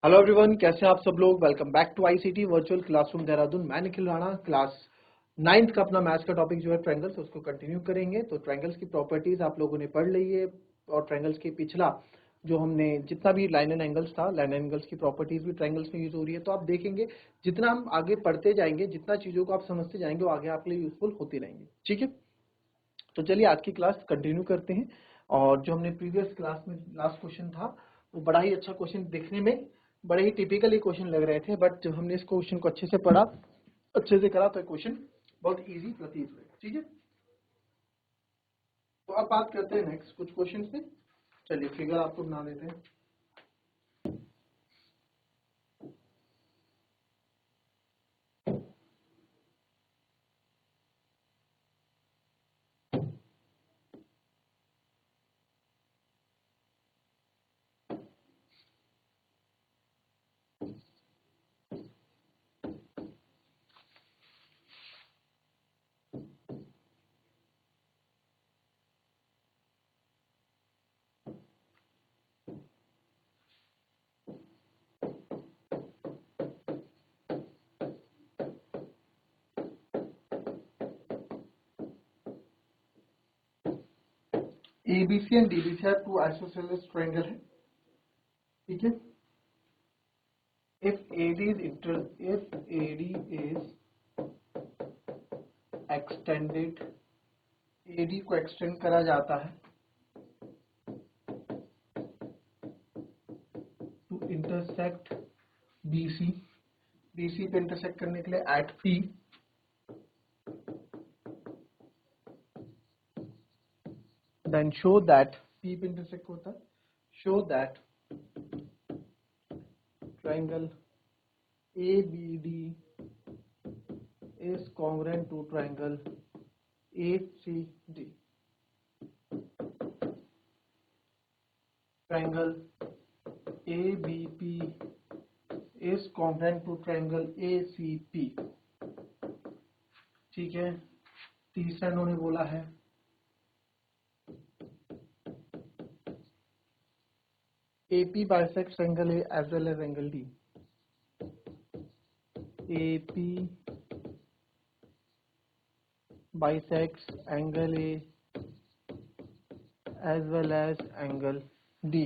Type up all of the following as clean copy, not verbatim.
Hello everyone, कैसे हैं आप सब लोग। Welcome back to ICT virtual classroom Dehradun. मैं निखिल राणा, क्लास 9th का अपना मैथ्स का टॉपिक जो है ट्रायंगल्स, उसको कंटिन्यू करेंगे। तो ट्रायंगल्स की प्रॉपर्टीज आप लोगों ने पढ़ ली है और ट्रायंगल्स के पिछला जो हमने जितना भी लाइन एंड एंगल्स था, लाइन एंड एंगल्स की प्रॉपर्टीज भी ट्रायंगल्स में यूज हो रही है। तो आप देखेंगे जितना हम आगे पढ़ते जाएंगे, जितना चीजों को आप समझते जाएंगे, वो आगे आपके लिए यूजफुल होती रहेंगी। ठीक है, तो चलिए आज की क्लास कंटिन्यू करते हैं। और जो हमने प्रीवियस क्लास में लास्ट क्वेश्चन था, वो बड़ा ही अच्छा क्वेश्चन, देखने में बड़े ही टिपिकल क्वेश्चन लग रहे थे, बट जब हमने इस क्वेश्चन को अच्छे से पढ़ा, अच्छे से करा, तो क्वेश्चन बहुत इजी प्रतीत हुए। ठीक है, तो अब बात करते हैं नेक्स्ट कुछ क्वेश्चन पे। चलिए फिगर आपको बना देते हैं। ABC and DBC are two isosceles triangle है। ठीक है, if AD is extended, AD को एक्सटेंड करा जाता है टू इंटरसेक्ट BC, BC पे इंटरसेक्ट करने के लिए at P, then show that P पे इंटरसेक्ट होता है, show that triangle ABD is congruent to triangle ACD. Triangle ABP is congruent to triangle ACP. ठीक है, तीसरा इन्होंने बोला है AP bisects angle A as well as angle D. AP bisects angle A as well as angle D.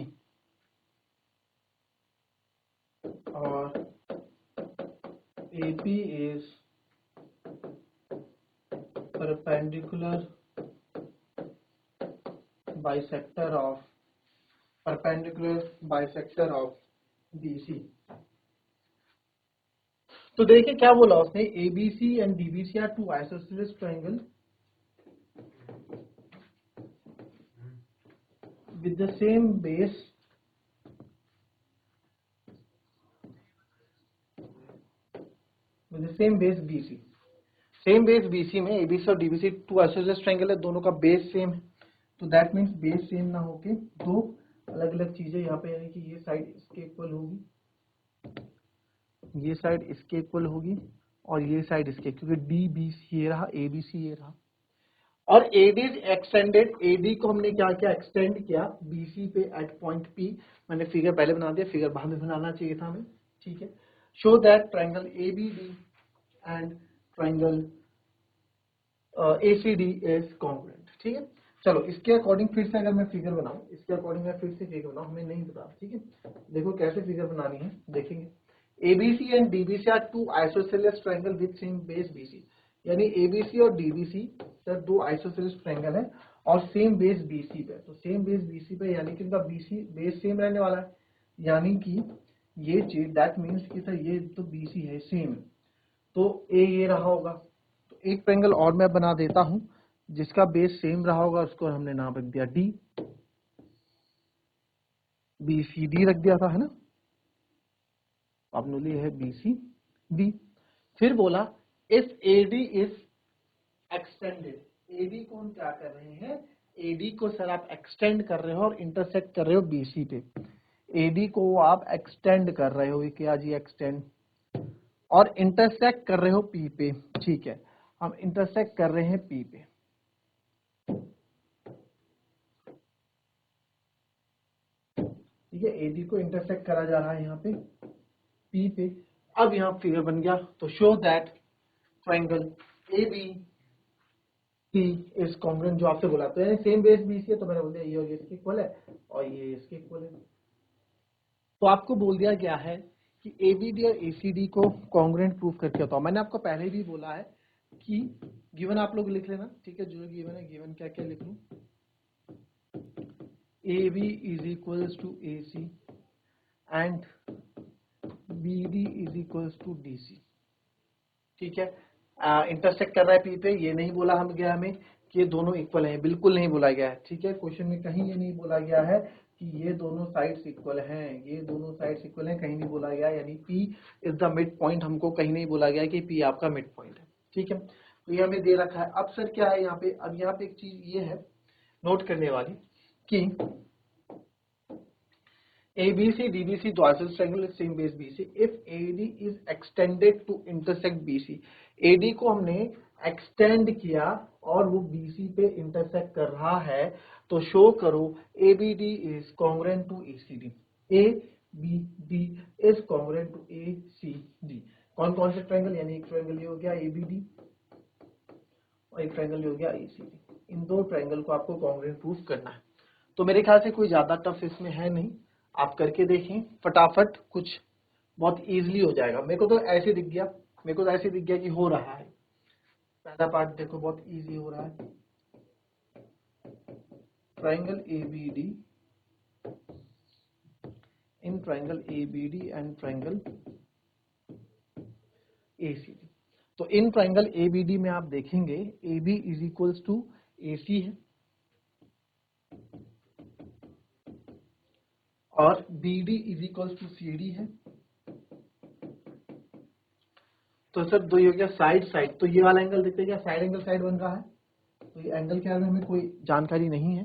और AP is perpendicular bisector of BC. तो देखिए क्या बोला उसने, ABC and DBC are two isosceles triangle with the same base BC। Same base BC में ABC और DBC two isosceles triangle है, दोनों का बेस सेम है। तो दैट मीन्स बेस सेम ना होके दो अलग अलग चीजें यहाँ पे, यानी कि ये साइड इसके इक्वल होगी, ये साइड इसके इक्वल होगी और ये साइड इसके, क्योंकि DBC ये रहा, ABC ये रहा। और AD एक्सटेंडेड, AD को हमने क्या किया, एक्सटेंड किया BC पे एट पॉइंट P। मैंने फिगर पहले बना दिया, फिगर बाद में बनाना चाहिए था हमें। ठीक है, show that triangle ABD and triangle ACD is congruent. ठीक है, चलो इसके अकॉर्डिंग फिर से अगर मैं फिगर बनाऊं, इसके अकॉर्डिंग मैं फिर से फिगर बनाऊं, हमें नहीं पता। ठीक है, देखो कैसे फिगर बनानी है, देखेंगे। ABC and DBC are two isosceles triangle with same base BC, यानी ABC और DBC सर दो आइसोसेलेस ट्रायंगल है और सेम बेस BC पे। तो सेम बेस BC पे यानी कि इनका BC बेस सेम रहने वाला है, यानी कि ये चीज दैट मीन्स कि सर ये तो BC है सेम, तो A ये रहा होगा। तो एक ट्रायंगल और मैं बना देता हूं जिसका बेस सेम रहा होगा, उसको हमने नाम रख दिया D, BCD रख दिया था, है ना। अब नूली है BCD। फिर बोला if AD is extended, AD को हम क्या कर रहे हैं, AD को सर आप एक्सटेंड कर रहे हो और इंटरसेक्ट कर रहे हो BC पे। AD को आप एक्सटेंड कर रहे हो, क्या जी एक्सटेंड, और इंटरसेक्ट कर रहे हो P पे। ठीक है, हम इंटरसेक्ट कर रहे हैं P पे। ठीक है, एडी को इंटरसेक्ट करा जा रहा है यहाँ पे पी पे। अब यहाँ फिगर बन गया, तो show that triangle A B C is congruent, जो आपसे बोला, तो यानी सेम बेस बीसी है, तो मैंने बोल दिया ये और ये इसके इक्वल है और ये इसके इक्वल है। तो आपको बोल दिया गया है कि एबीडी और एसीडी को कॉन्ग्रुएंट प्रूफ करके बताओ। मैंने आपको पहले भी बोला है कि गिवन आप लोग लिख लेना, ठीक है, जो गिवन है, गिवन क्या क्या लिख लूं, A B is equals to A C and B D is equals to D C, ठीक है। इंटरसेक्ट कर रहा है पी पे, ये नहीं बोला हम गया हमें कि ये दोनों इक्वल हैं, बिल्कुल नहीं बोला गया है, ठीक है। क्वेश्चन में कहीं ये नहीं बोला गया है कि ये दोनों साइड्स इक्वल हैं, ये दोनों साइड्स इक्वल हैं, कहीं नहीं बोला गया, यानी P is the mid point, हमको कहीं नहीं बोला गया कि पी आपका मिड पॉइंट है, ठीक है। तो ये हमें दे रखा है। अब सर क्या है यहाँ पे, अब यहाँ पे एक चीज ये है नोट करने वाली कि ABC, DBC, the isosceles triangle is same base BC. If AD is extended to intersect BC, AD को हमने एक्सटेंड किया और वो BC पे इंटरसेक्ट कर रहा है, तो शो करो ABD is congruent to ACD. ABD is congruent to ACD. कौन कौन से ट्रायंगल, यानी एक ट्रायंगल ये हो गया ABD और एक ट्रायंगल ये हो गया ACD। इन दो ट्रायंगल को आपको कॉन्ग्रुएंट प्रूफ करना है। तो मेरे ख्याल से कोई ज्यादा टफ इसमें है नहीं, आप करके देखें फटाफट, कुछ बहुत इजीली हो जाएगा। मेरे को तो ऐसे दिख गया, मेरे को तो ऐसे दिख गया कि हो रहा है। पहला पार्ट देखो बहुत इजी हो रहा है, triangle ABD, in triangle ABD and triangle ACD। तो इन ट्रायंगल ABD में आप देखेंगे AB is equals to AC है और BD is equals to CD है। तो सर दो हो गया साइड साइड, तो ये वाला एंगल देखते क्या साइड एंगल साइड बन रहा है, तो ये एंगल के बारे में हमें कोई जानकारी नहीं है,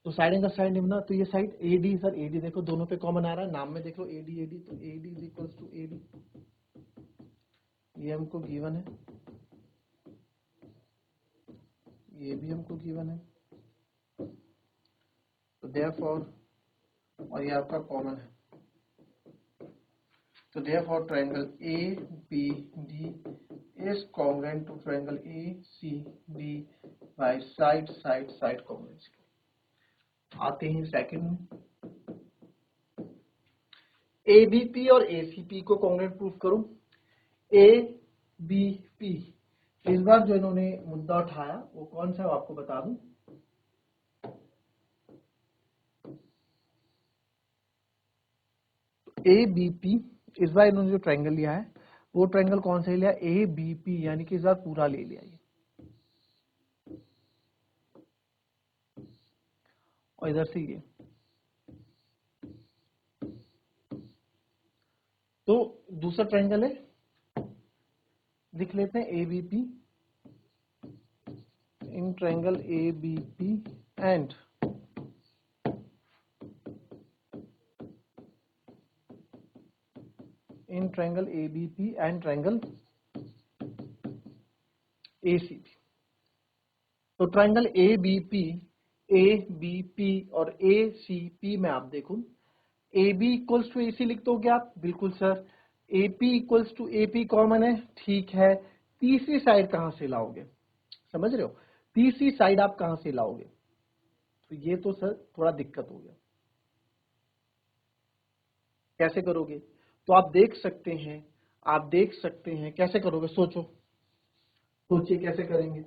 तो साइड एंगल साइड नहीं बना, तो ये साइड AD, सर AD देखो दोनों पे कॉमन आ रहा है, नाम में देख लो AD AD, तो AD is equals to AD, ये हमको गिवन है, ये भी हमको गिवन है, तो देयरफॉर, और ये आपका कॉमन है, तो therefore triangle ABD is congruent to triangle ACD by side side side congruency। आते हैं सेकंड में, ABP और ACP को कॉन्ग्रुएंट प्रूफ करूं। ABP इस बार जो इन्होंने मुद्दा उठाया वो कौन सा है, आपको बता दूं, ABP इस बार इन्होंने जो ट्रायंगल लिया है वो ट्रायंगल कौन सा लिया, ABP, यानी कि इस बार पूरा ले लिया ये, और इधर से ये, तो दूसरा ट्रायंगल है, लिख लेते हैं ABP, in triangle ABP and in triangle ABP and triangle ACP। तो ट्रायंगल ABP और ACP में आप देखो, AB इक्वल्स टू AC लिख दोगे आप, बिल्कुल sir. AP equals to AP common है, ठीक है। तीसरी साइड कहां से लाओगे, समझ रहे हो, तीसरी साइड आप कहां से लाओगे, तो ये तो सर थोड़ा दिक्कत हो गया, कैसे करोगे, तो आप देख सकते हैं, आप देख सकते हैं कैसे करोगे, सोचो, सोचिए कैसे करेंगे।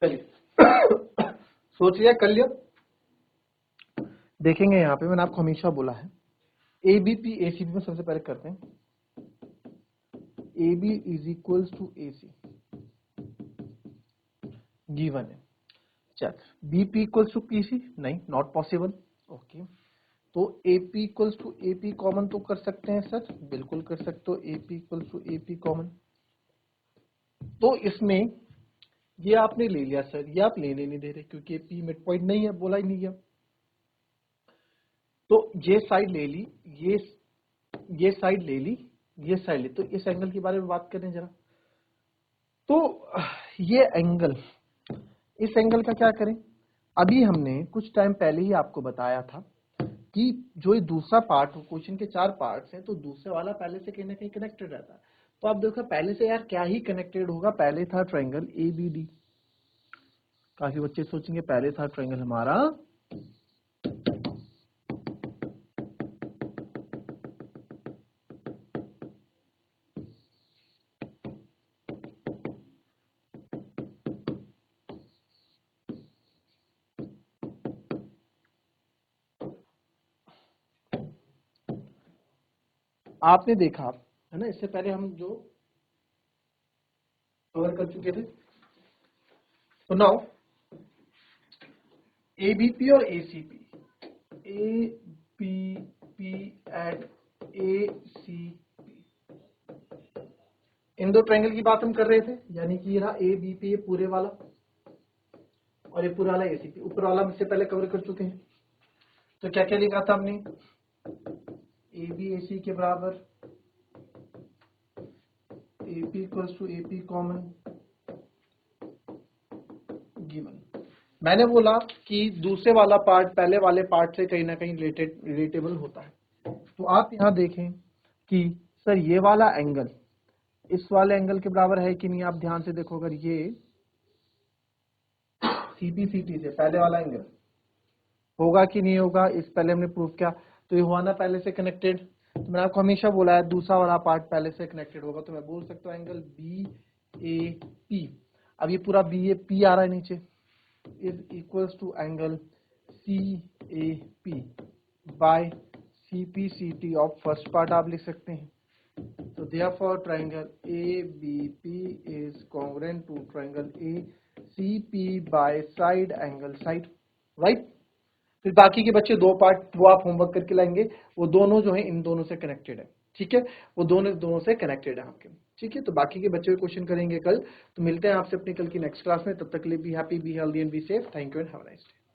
चलिए सोच लिया, कर लिया, देखेंगे यहाँ पे, मैंने आपको हमेशा बोला है ABP ACP में सबसे पहले करते हैं, AB is equals to AC given है, चल BP इक्वल्स टू PC नहीं, नॉट पॉसिबल, ओके। तो AP equals to AP common तो कर सकते हैं सर, बिल्कुल कर सकते हो, AP equals to AP common. तो इसमें ये आपने ले लिया सर, ये आप लेने नहीं दे रहे क्योंकि पी मिड पॉइंट नहीं है, बोला ही नहीं गया। तो ये साइड ले ली, ये साइड ले ली, ये साइड ले, तो इस एंगल के बारे में बात करें जरा। तो ये एंगल, इस एंगल का क्या करें? अभी हमने कुछ टाइम पहले ही आपको बताया था कि जो ये दूसरा पार्ट, क्वेश्चन के 4 पार्ट्स हैं, तो दूसरे वाला पहले से कहीं ना कहीं कनेक्टेड रहता है। तो आप देखो पहले से यार क्या ही कनेक्टेड होगा, पहले था ट्रायंगल ABD। काफी बच्चे सोचेंगे पहले था ट्रायंगल हमारा आपने देखा है ना, इससे पहले हम जो कवर कर चुके थे। तो नाउ ABP और ACP, ABP एंड ACP, इन दो ट्रायंगल की बात हम कर रहे थे, यानी कि ये रहा ABP, ये पूरे वाला, और ये पूरा वाला ACP। ऊपर वाला हम इससे पहले कवर कर चुके हैं। तो क्या क्या लिखा था हमने? ABAC के बराबर, AP equals to AP common given. मैंने बोला कि दूसरे वाला पार्ट पहले वाले पार्ट से कहीं ना कहीं रिलेटेबल होता है। तो आप यहां देखें कि सर ये वाला एंगल इस वाले एंगल के बराबर है कि नहीं। आप ध्यान से देखो, अगर ये CPCT से पहले वाला एंगल होगा कि नहीं होगा, इस पहले हमने प्रूफ किया। तो ये हुआ ना पहले से कनेक्टेड। तो मैंने आपको हमेशा बोला है दूसरा वाला पार्ट पहले से कनेक्टेड होगा, तो मैं बोल सकता हूँ एंगल BAP। अब ये पूरा BAP आ रहा है नीचे, is equals to angle CAP by CPCT of first part आप लिख सकते हैं। So therefore triangle ABP is congruent to triangle ACP by side angle side, right? फिर बाकी के बच्चे 2 पार्ट वो आप होमवर्क करके लाएंगे, वो दोनों जो है इन दोनों से कनेक्टेड है, ठीक है, वो दोनों से कनेक्टेड है आपके, ठीक है। तो बाकी के बच्चे क्वेश्चन करेंगे कल। तो मिलते हैं आपसे अपनी कल की नेक्स्ट क्लास में, तब तक के लिए be happy, be healthy and be safe. Thank you and have a nice day.